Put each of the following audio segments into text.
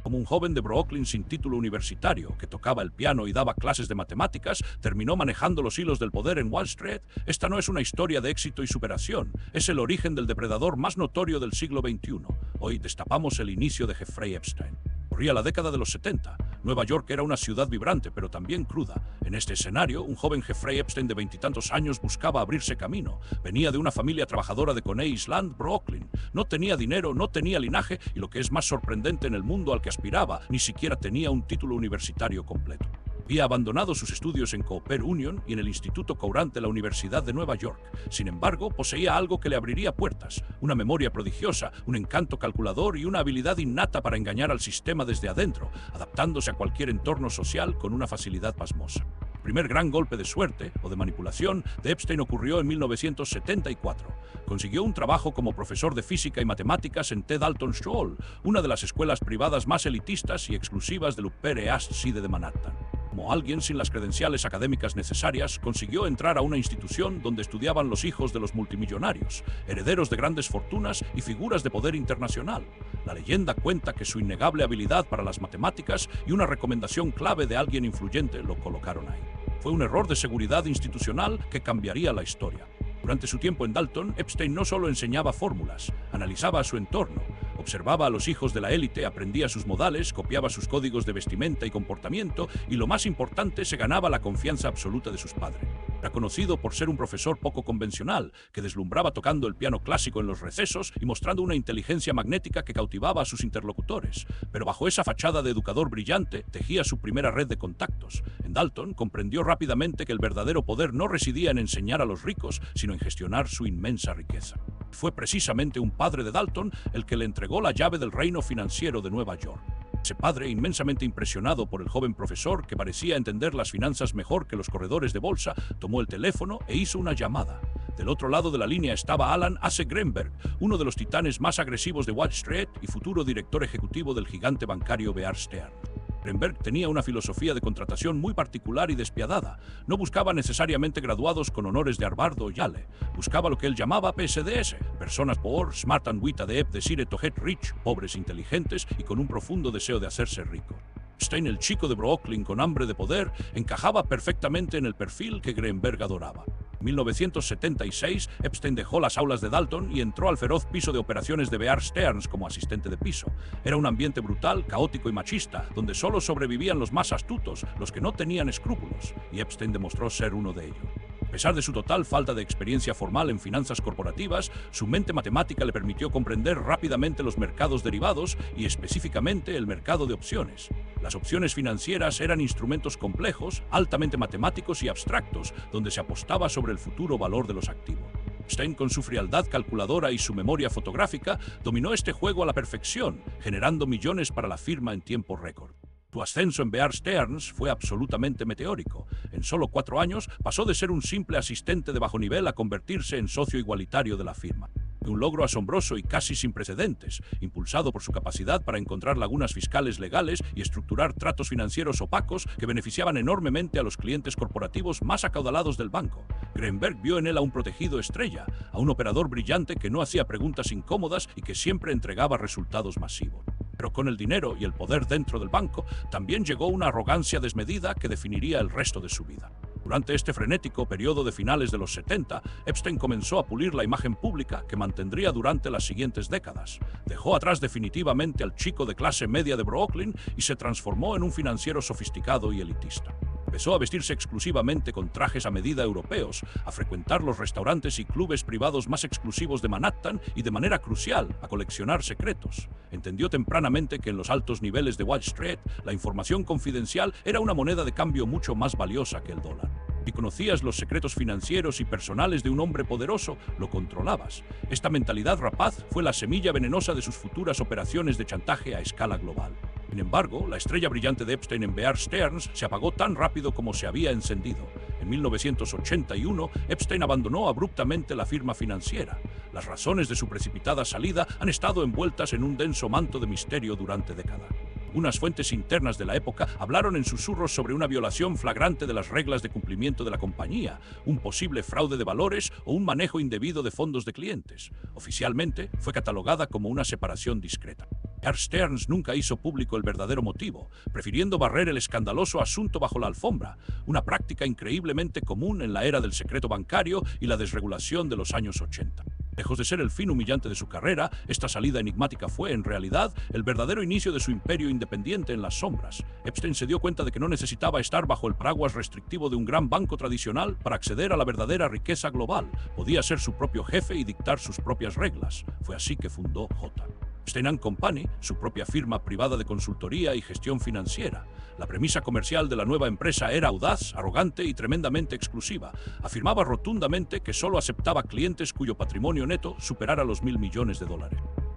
Como un joven de Brooklyn sin título universitario, que tocaba el piano y daba clases de matemáticas, terminó manejando los hilos del poder en Wall Street. Esta no es una historia de éxito y superación, es el origen del depredador más notorio del siglo XXI. Hoy destapamos el inicio de Jeffrey Epstein. Corría la década de los 70. Nueva York era una ciudad vibrante, pero también cruda. En este escenario, un joven Jeffrey Epstein de veintitantos años buscaba abrirse camino. Venía de una familia trabajadora de Coney Island, Brooklyn. No tenía dinero, no tenía linaje y, lo que es más sorprendente, en el mundo al que aspiraba, ni siquiera tenía un título universitario completo. Había abandonado sus estudios en Cooper Union y en el Instituto Courant de la Universidad de Nueva York. Sin embargo, poseía algo que le abriría puertas: una memoria prodigiosa, un encanto calculador y una habilidad innata para engañar al sistema desde adentro, adaptándose a cualquier entorno social con una facilidad pasmosa. El primer gran golpe de suerte o de manipulación de Epstein ocurrió en 1974. Consiguió un trabajo como profesor de física y matemáticas en T. Dalton School, una de las escuelas privadas más elitistas y exclusivas del Upper East Side de Manhattan. Como alguien sin las credenciales académicas necesarias, consiguió entrar a una institución donde estudiaban los hijos de los multimillonarios, herederos de grandes fortunas y figuras de poder internacional. La leyenda cuenta que su innegable habilidad para las matemáticas y una recomendación clave de alguien influyente lo colocaron ahí. Fue un error de seguridad institucional que cambiaría la historia. Durante su tiempo en Dalton, Epstein no solo enseñaba fórmulas, analizaba a su entorno, observaba a los hijos de la élite, aprendía sus modales, copiaba sus códigos de vestimenta y comportamiento y, lo más importante, se ganaba la confianza absoluta de sus padres. Era conocido por ser un profesor poco convencional, que deslumbraba tocando el piano clásico en los recesos y mostrando una inteligencia magnética que cautivaba a sus interlocutores. Pero bajo esa fachada de educador brillante, tejía su primera red de contactos. En Dalton comprendió rápidamente que el verdadero poder no residía en enseñar a los ricos, sino en gestionar su inmensa riqueza. Fue precisamente un padre de Dalton el que le entregó la llave del reino financiero de Nueva York. Ese padre, inmensamente impresionado por el joven profesor, que parecía entender las finanzas mejor que los corredores de bolsa, tomó el teléfono e hizo una llamada. Del otro lado de la línea estaba Alan Ase Greenberg, uno de los titanes más agresivos de Wall Street y futuro director ejecutivo del gigante bancario Bear Stearns. Greenberg tenía una filosofía de contratación muy particular y despiadada. No buscaba necesariamente graduados con honores de Harvard o Yale. Buscaba lo que él llamaba PSDS, personas poor, smart and wit adept, desire to get rich, pobres, inteligentes y con un profundo deseo de hacerse rico. Epstein, el chico de Brooklyn con hambre de poder, encajaba perfectamente en el perfil que Greenberg adoraba. En 1976, Epstein dejó las aulas de Dalton y entró al feroz piso de operaciones de Bear Stearns como asistente de piso. Era un ambiente brutal, caótico y machista, donde solo sobrevivían los más astutos, los que no tenían escrúpulos, y Epstein demostró ser uno de ellos. A pesar de su total falta de experiencia formal en finanzas corporativas, su mente matemática le permitió comprender rápidamente los mercados derivados y específicamente el mercado de opciones. Las opciones financieras eran instrumentos complejos, altamente matemáticos y abstractos, donde se apostaba sobre el futuro valor de los activos. Epstein, con su frialdad calculadora y su memoria fotográfica, dominó este juego a la perfección, generando millones para la firma en tiempo récord. Su ascenso en Bear Stearns fue absolutamente meteórico. En solo 4 años pasó de ser un simple asistente de bajo nivel a convertirse en socio igualitario de la firma. Un logro asombroso y casi sin precedentes, impulsado por su capacidad para encontrar lagunas fiscales legales y estructurar tratos financieros opacos que beneficiaban enormemente a los clientes corporativos más acaudalados del banco. Greenberg vio en él a un protegido estrella, a un operador brillante que no hacía preguntas incómodas y que siempre entregaba resultados masivos. Pero con el dinero y el poder dentro del banco, también llegó una arrogancia desmedida que definiría el resto de su vida. Durante este frenético periodo de finales de los 70, Epstein comenzó a pulir la imagen pública que mantendría durante las siguientes décadas. Dejó atrás definitivamente al chico de clase media de Brooklyn y se transformó en un financiero sofisticado y elitista. Empezó a vestirse exclusivamente con trajes a medida europeos, a frecuentar los restaurantes y clubes privados más exclusivos de Manhattan y, de manera crucial, a coleccionar secretos. Entendió tempranamente que en los altos niveles de Wall Street, la información confidencial era una moneda de cambio mucho más valiosa que el dólar. Si conocías los secretos financieros y personales de un hombre poderoso, lo controlabas. Esta mentalidad rapaz fue la semilla venenosa de sus futuras operaciones de chantaje a escala global. Sin embargo, la estrella brillante de Epstein en Bear Stearns se apagó tan rápido como se había encendido. En 1981, Epstein abandonó abruptamente la firma financiera. Las razones de su precipitada salida han estado envueltas en un denso manto de misterio durante décadas. Unas fuentes internas de la época hablaron en susurros sobre una violación flagrante de las reglas de cumplimiento de la compañía, un posible fraude de valores o un manejo indebido de fondos de clientes. Oficialmente, fue catalogada como una separación discreta. Bear Stearns nunca hizo público el verdadero motivo, prefiriendo barrer el escandaloso asunto bajo la alfombra, una práctica increíblemente común en la era del secreto bancario y la desregulación de los años 80. Lejos de ser el fin humillante de su carrera, esta salida enigmática fue, en realidad, el verdadero inicio de su imperio independiente en las sombras. Epstein se dio cuenta de que no necesitaba estar bajo el paraguas restrictivo de un gran banco tradicional para acceder a la verdadera riqueza global. Podía ser su propio jefe y dictar sus propias reglas. Fue así que fundó J. Epstein & Company, su propia firma privada de consultoría y gestión financiera. La premisa comercial de la nueva empresa era audaz, arrogante y tremendamente exclusiva. Afirmaba rotundamente que solo aceptaba clientes cuyo patrimonio neto superara los $1.000 millones.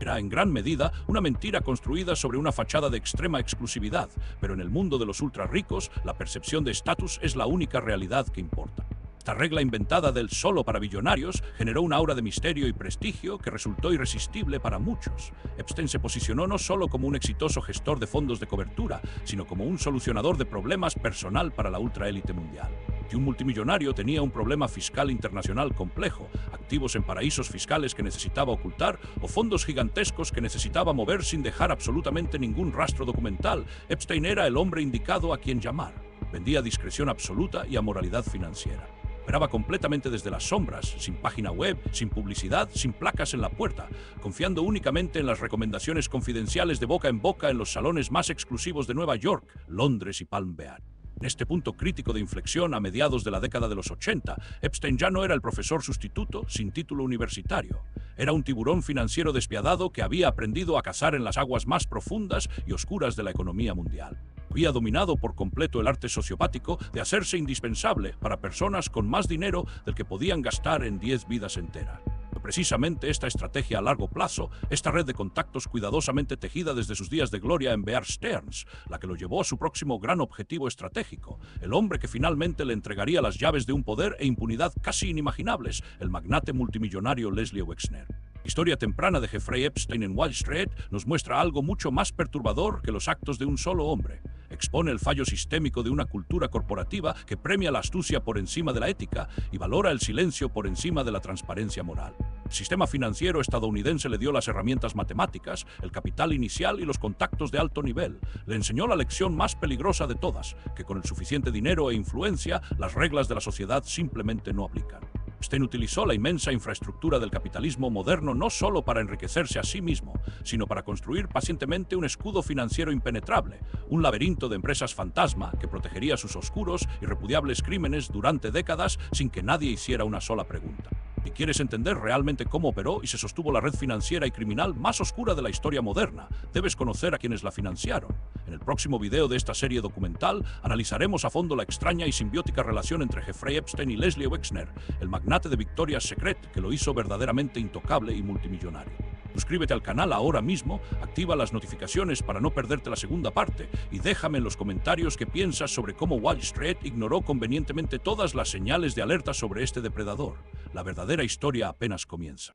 Era en gran medida una mentira construida sobre una fachada de extrema exclusividad, pero en el mundo de los ultra ricos, la percepción de estatus es la única realidad que importa. Esta regla inventada del solo para billonarios generó un aura de misterio y prestigio que resultó irresistible para muchos. Epstein se posicionó no solo como un exitoso gestor de fondos de cobertura, sino como un solucionador de problemas personal para la ultraélite mundial. Que un multimillonario tenía un problema fiscal internacional complejo, activos en paraísos fiscales que necesitaba ocultar o fondos gigantescos que necesitaba mover sin dejar absolutamente ningún rastro documental, Epstein era el hombre indicado a quien llamar. Vendía discreción absoluta y amoralidad financiera. Operaba completamente desde las sombras, sin página web, sin publicidad, sin placas en la puerta, confiando únicamente en las recomendaciones confidenciales de boca en boca en los salones más exclusivos de Nueva York, Londres y Palm Beach. En este punto crítico de inflexión a mediados de la década de los 80, Epstein ya no era el profesor sustituto sin título universitario. Era un tiburón financiero despiadado que había aprendido a cazar en las aguas más profundas y oscuras de la economía mundial. Había dominado por completo el arte sociopático de hacerse indispensable para personas con más dinero del que podían gastar en 10 vidas enteras. Precisamente esta estrategia a largo plazo, esta red de contactos cuidadosamente tejida desde sus días de gloria en Bear Stearns, la que lo llevó a su próximo gran objetivo estratégico, el hombre que finalmente le entregaría las llaves de un poder e impunidad casi inimaginables, el magnate multimillonario Leslie Wexner. La historia temprana de Jeffrey Epstein en Wall Street nos muestra algo mucho más perturbador que los actos de un solo hombre. Expone el fallo sistémico de una cultura corporativa que premia la astucia por encima de la ética y valora el silencio por encima de la transparencia moral. El sistema financiero estadounidense le dio las herramientas matemáticas, el capital inicial y los contactos de alto nivel. Le enseñó la lección más peligrosa de todas, que con el suficiente dinero e influencia, las reglas de la sociedad simplemente no aplican. Epstein utilizó la inmensa infraestructura del capitalismo moderno no solo para enriquecerse a sí mismo, sino para construir pacientemente un escudo financiero impenetrable, un laberinto de empresas fantasma que protegería sus oscuros y repudiables crímenes durante décadas sin que nadie hiciera una sola pregunta. Si quieres entender realmente cómo operó y se sostuvo la red financiera y criminal más oscura de la historia moderna, debes conocer a quienes la financiaron. En el próximo video de esta serie documental, analizaremos a fondo la extraña y simbiótica relación entre Jeffrey Epstein y Leslie Wexner, el magnate de Victoria's Secret que lo hizo verdaderamente intocable y multimillonario. Suscríbete al canal ahora mismo, activa las notificaciones para no perderte la segunda parte y déjame en los comentarios qué piensas sobre cómo Wall Street ignoró convenientemente todas las señales de alerta sobre este depredador. La verdadera historia apenas comienza.